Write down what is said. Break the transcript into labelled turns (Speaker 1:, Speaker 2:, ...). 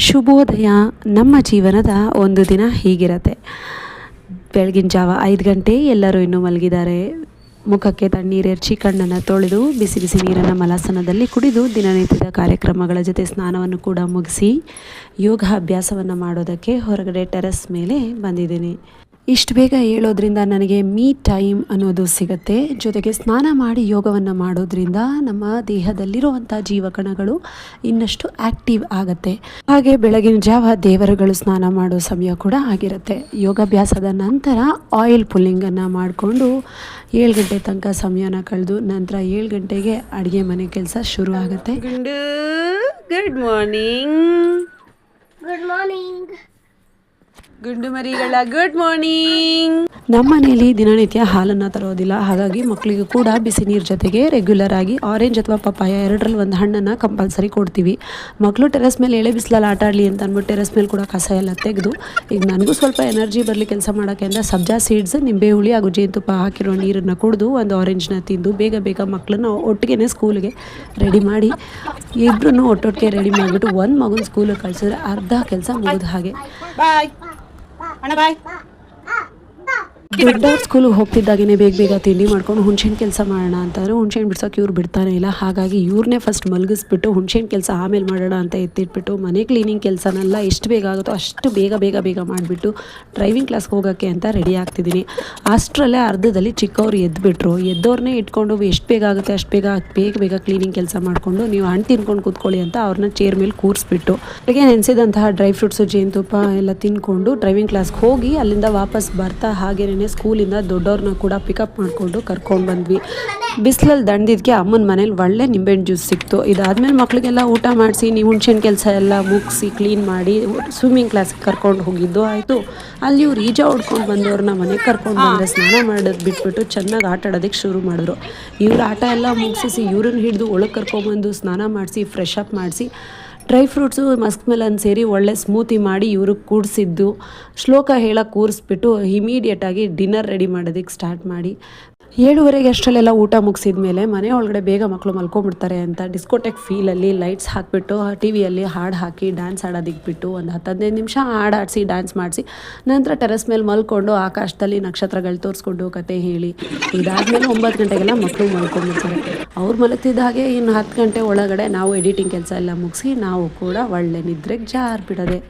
Speaker 1: ಶುಭೋದಯ. ನಮ್ಮ ಜೀವನದ ಒಂದು ದಿನ ಹೀಗಿರತ್ತೆ. ಬೆಳಗಿನ ಜಾವ 5 ಗಂಟೆ, ಎಲ್ಲರೂ ಇನ್ನೂ ಮಲಗಿದ್ದಾರೆ. ಮುಖಕ್ಕೆ ತಣ್ಣೀರೆರ್ಚಿ ಕಣ್ಣನ್ನು ತೊಳೆದು ಬಿಸಿ ಬಿಸಿ ನೀರನ್ನು ಮಲಾಸನದಲ್ಲಿ ಕುಡಿದು ದಿನನಿತ್ಯದ ಕಾರ್ಯಕ್ರಮಗಳ ಜೊತೆ ಸ್ನಾನವನ್ನು ಕೂಡ ಮುಗಿಸಿ ಯೋಗ ಅಭ್ಯಾಸವನ್ನು ಮಾಡೋದಕ್ಕೆ ಹೊರಗಡೆ ಟೆರೆಸ್ ಮೇಲೆ ಬಂದಿದ್ದೀನಿ. ಇಷ್ಟು ಬೇಗ ಹೇಳೋದ್ರಿಂದ ನನಗೆ ಮೀ ಟೈಮ್ ಅನ್ನೋದು ಸಿಗುತ್ತೆ. ಜೊತೆಗೆ ಸ್ನಾನ ಮಾಡಿ ಯೋಗವನ್ನು ಮಾಡೋದ್ರಿಂದ ನಮ್ಮ ದೇಹದಲ್ಲಿರುವಂಥ ಜೀವಕಣಗಳು ಇನ್ನಷ್ಟು ಆ್ಯಕ್ಟಿವ್ ಆಗುತ್ತೆ. ಹಾಗೆ ಬೆಳಗಿನ ಜಾವ ದೇವರುಗಳು ಸ್ನಾನ ಮಾಡೋ ಸಮಯ ಕೂಡ ಆಗಿರುತ್ತೆ. ಯೋಗಾಭ್ಯಾಸದ ನಂತರ ಆಯಿಲ್ ಪುಲ್ಲಿಂಗನ್ನು ಮಾಡಿಕೊಂಡು 7 ಗಂಟೆ ತನಕ ಸಮಯನ ಕಳೆದು ನಂತರ 7 ಗಂಟೆಗೆ ಅಡುಗೆ ಮನೆ ಕೆಲಸ ಶುರು ಆಗುತ್ತೆ. Good morning.
Speaker 2: Good morning.
Speaker 1: ಗುಂಡು ಮರಿಗಳ ಗುಡ್ ಮಾರ್ನಿಂಗ್. ನಮ್ಮ ಮನೆಯಲ್ಲಿ ದಿನನಿತ್ಯ ಹಾಲನ್ನು ತರೋದಿಲ್ಲ. ಹಾಗಾಗಿ ಮಕ್ಕಳಿಗೂ ಕೂಡ ಬಿಸಿ ನೀರು ಜೊತೆಗೆ ರೆಗ್ಯುಲರ್ ಆಗಿ ಆರೆಂಜ್ ಅಥವಾ ಪಪ್ಪಾಯ ಎರಡರಲ್ಲಿ ಒಂದು ಹಣ್ಣನ್ನು ಕಂಪಲ್ಸರಿ ಕೊಡ್ತೀವಿ. ಮಕ್ಕಳು ಟೆರೆಸ್ ಮೇಲೆ ಎಳೆ ಬಿಸಿಲಲ್ಲಿ ಆಟ ಆಡಲಿ ಅಂತ ಅಂದ್ಬಿಟ್ಟು ಟೆರೆಸ್ ಮೇಲೆ ಕೂಡ ಕಸ ಎಲ್ಲ ತೆಗೆದು ಈಗ ನನಗೂ ಸ್ವಲ್ಪ ಎನರ್ಜಿ ಬರಲಿ ಕೆಲಸ ಮಾಡೋಕ್ಕೆ ಅಂತ ಸಬ್ಜಾ ಸೀಡ್ಸ್, ನಿಂಬೆ ಹುಳಿ ಹಾಗೂ ಜೇನುತುಪ್ಪ ಹಾಕಿರೋ ನೀರನ್ನು ಕುಡಿದು ಒಂದು ಆರೆಂಜ್ನ ತಿಂದು ಬೇಗ ಬೇಗ ಮಕ್ಕಳನ್ನ ಒಟ್ಟಿಗೆ ಸ್ಕೂಲ್ಗೆ ರೆಡಿ ಮಾಡಿ ಇಬ್ಬರೂ ಒಟ್ಟೊಟ್ಟಿಗೆ ರೆಡಿ ಮಾಡಿಬಿಟ್ಟು ಒಂದು ಮಗುನ ಸ್ಕೂಲಿಗೆ ಕಳಿಸಿದ್ರೆ ಅರ್ಧ ಕೆಲಸ ಮುಗಿದ ಹಾಗೆ.
Speaker 3: ಬಾಯ್ ಅಣ್ಣ, ಬಾಯ್.
Speaker 1: ದೊಡ್ಡವ್ರ ಸ್ಕೂಲಿಗೆ ಹೋಗ್ತಿದ್ದಾಗೇ ಬೇಗ ಬೇಗ ತಿಂಡಿ ಮಾಡ್ಕೊಂಡು ಹುಣ್ಸೆಹಣ್ಣು ಕೆಲಸ ಮಾಡೋಣ ಅಂತಂದರೆ ಹುಣ್ಸೆಹಣ್ಣು ಬಿಡ್ಸೋಕೆ ಇವ್ರು ಬಿಡ್ತಾನೆ ಇಲ್ಲ. ಹಾಗಾಗಿ ಇವ್ರನ್ನೇ ಫಸ್ಟ್ ಮಲಗಿಸ್ಬಿಟ್ಟು ಹುಣ್ಸೆಹಣ್ಣು ಕೆಲಸ ಆಮೇಲೆ ಮಾಡೋಣ ಅಂತ ಎತ್ತಿಟ್ಬಿಟ್ಟು ಮನೆ ಕ್ಲೀನಿಂಗ್ ಕೆಲಸನೆಲ್ಲ ಎಷ್ಟು ಬೇಗ ಆಗುತ್ತೋ ಅಷ್ಟು ಬೇಗ ಬೇಗ ಬೇಗ ಮಾಡಿಬಿಟ್ಟು ಡ್ರೈವಿಂಗ್ ಕ್ಲಾಸ್ಗೆ ಹೋಗೋಕ್ಕೆ ಅಂತ ರೆಡಿ ಆಗ್ತಿದ್ದೀನಿ. ಅಷ್ಟರಲ್ಲೇ ಅರ್ಧದಲ್ಲಿ ಚಿಕ್ಕವ್ರು ಎದ್ದುಬಿಟ್ರು. ಎದ್ದವ್ರನ್ನೇ ಇಟ್ಕೊಂಡು ಎಷ್ಟು ಬೇಗ ಆಗುತ್ತೆ ಅಷ್ಟು ಬೇಗ ಬೇಗ ಬೇಗ ಕ್ಲೀನಿಂಗ್ ಕೆಲಸ ಮಾಡಿಕೊಂಡು ನೀವು ಹಣ್ಣು ತಿನ್ಕೊಂಡು ಕೂತ್ಕೊಳ್ಳಿ ಅಂತ ಅವ್ರನ್ನ ಚೇರ್ ಮೇಲೆ ಕೂರಿಸ್ಬಿಟ್ಟು ಬೆಳಗ್ಗೆ ನೆನೆಸಿದಂತಹ ಡ್ರೈ ಫ್ರೂಟ್ಸು ಜೇನುತುಪ್ಪ ಎಲ್ಲ ತಿನ್ಕೊಂಡು ಡ್ರೈವಿಂಗ್ ಕ್ಲಾಸ್ಗೆ ಹೋಗಿ ಅಲ್ಲಿಂದ ವಾಪಸ್ ಬರ್ತಾ ಹಾಗೇನೆ ಸ್ಕೂಲಿಂದ ದೊಡ್ಡವ್ರನ್ನ ಕೂಡ ಪಿಕಪ್ ಮಾಡಿಕೊಂಡು ಕರ್ಕೊಂಡು ಬಂದ್ವಿ. ಬಿಸಿಲಲ್ಲಿ ದಂಡಿದ್ದಕ್ಕೆ ಅಮ್ಮನ ಮನೇಲಿ ಒಳ್ಳೆ ನಿಂಬೆಹಣ್ಣು ಜ್ಯೂಸ್ ಸಿಕ್ತು. ಇದಾದ್ಮೇಲೆ ಮಕ್ಕಳಿಗೆಲ್ಲ ಊಟ ಮಾಡಿಸಿ ನೀವು ಹುಣ್ಸೆಹಣ್ಣು ಕೆಲಸ ಎಲ್ಲ ಮುಗಿಸಿ ಕ್ಲೀನ್ ಮಾಡಿ ಸ್ವಿಮ್ಮಿಂಗ್ ಕ್ಲಾಸ್ಗೆ ಕರ್ಕೊಂಡು ಹೋಗಿದ್ದು ಆಯಿತು. ಅಲ್ಲಿ ಇವ್ರು ಈಜ ಹೊಡ್ಕೊಂಡು ಬಂದವ್ರನ್ನ ಮನೆಗೆ ಕರ್ಕೊಂಡು ಬಂದರೆ ಸ್ನಾನ ಮಾಡೋದು ಬಿಟ್ಬಿಟ್ಟು ಚೆನ್ನಾಗಿ ಆಟ ಆಡೋದಕ್ಕೆ ಶುರು ಮಾಡಿದ್ರು. ಇವ್ರ ಆಟ ಎಲ್ಲ ಮುಗಿಸಿ ಇವ್ರನ್ನ ಹಿಡಿದು ಒಳಗೆ ಕರ್ಕೊಂಡ್ಬಂದು ಸ್ನಾನ ಮಾಡಿಸಿ ಫ್ರೆಶ್ ಅಪ್ ಮಾಡಿಸಿ ಡ್ರೈ ಫ್ರೂಟ್ಸು ಮಸ್ಕ್ ಮೆಲನ್ ಸೇರಿ ಒಳ್ಳೆ ಸ್ಮೂತಿ ಮಾಡಿ ಇವ್ರಿಗೆ ಕೂಡಿಸಿದ್ದು ಶ್ಲೋಕ ಹೇಳಕ್ಕೆ ಕೂರಿಸ್ಬಿಟ್ಟು ಇಮಿಡಿಯೇಟಾಗಿ ಡಿನ್ನರ್ ರೆಡಿ ಮಾಡೋದಕ್ಕೆ ಸ್ಟಾರ್ಟ್ ಮಾಡಿ 7:30 ಅಷ್ಟರಲ್ಲೆಲ್ಲ ಊಟ ಮುಗಿಸಿದ ಮೇಲೆ ಮನೆ ಒಳಗಡೆ ಬೇಗ ಮಕ್ಕಳು ಮಲ್ಕೊಂಡ್ಬಿಡ್ತಾರೆ ಅಂತ ಡಿಸ್ಕೋಟೆಕ್ ಫೀಲಲ್ಲಿ ಲೈಟ್ಸ್ ಹಾಕಿಬಿಟ್ಟು ಟಿ ವಿಯಲ್ಲಿ ಹಾಡು ಹಾಕಿ ಡ್ಯಾನ್ಸ್ ಆಡೋದಕ್ಕೆ ಬಿಟ್ಟು ಒಂದು 10-15 ನಿಮಿಷ ಹಾಡು ಆಡಿಸಿ ಡ್ಯಾನ್ಸ್ ಮಾಡಿಸಿ ನಂತರ ಟೆರೆಸ್ ಮೇಲೆ ಮಲ್ಕೊಂಡು ಆಕಾಶದಲ್ಲಿ ನಕ್ಷತ್ರಗಳು ತೋರಿಸ್ಕೊಂಡು ಕತೆ ಹೇಳಿ ಇದಾದಮೇಲೆ 9 ಗಂಟೆಗೆಲ್ಲ ಮಕ್ಕಳು ಮಲ್ಕೊಂಡ್ಬಿಡ್ತಾರೆ. ಅವ್ರು ಮಲಗ್ತಿದ್ದ ಹಾಗೆ ಇನ್ನು 10 ಗಂಟೆ ಒಳಗಡೆ ನಾವು ಎಡಿಟಿಂಗ್ ಕೆಲಸ ಎಲ್ಲ ಮುಗಿಸಿ ನಾವು ಕೂಡ ಒಳ್ಳೆ ನಿದ್ರೆಗೆ ಜಾರು ಬಿಡೋದೆ.